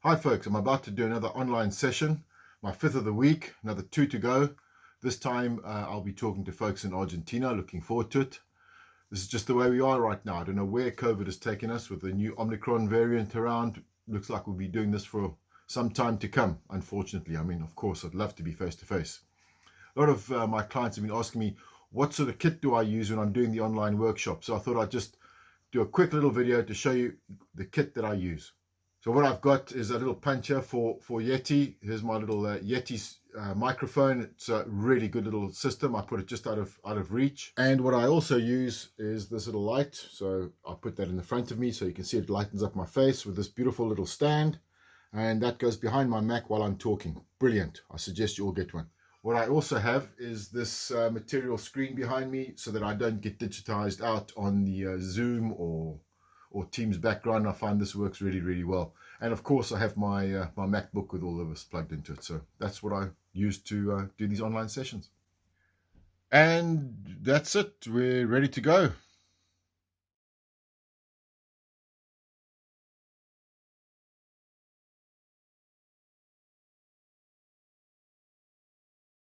Hi folks, I'm about to do another online session, my fifth of the week, another 2 to go. This time I'll be talking to folks in Argentina, looking forward to it. This is just the way we are right now. I don't know where COVID has taken us with the new Omicron variant around. Looks like we'll be doing this for some time to come, unfortunately. I mean, of course, I'd love to be face to face. A lot of my clients have been asking me, what sort of kit do I use when I'm doing the online workshop? So I thought I'd just do a quick little video to show you the kit that I use. So what I've got is a little puncher for Yeti. Here's my little Yeti microphone. It's a really good little system. I put it just out of reach. And what I also use is this little light. So I'll put that in the front of me so you can see it lightens up my face with this beautiful little stand. And that goes behind my Mac while I'm talking. Brilliant. I suggest you all get one. What I also have is this material screen behind me so that I don't get digitized out on the Zoom or Teams background. I find this works really, really well. And of course, I have my my MacBook with all of this plugged into it. So that's what I use to do these online sessions. And that's it. We're ready to go.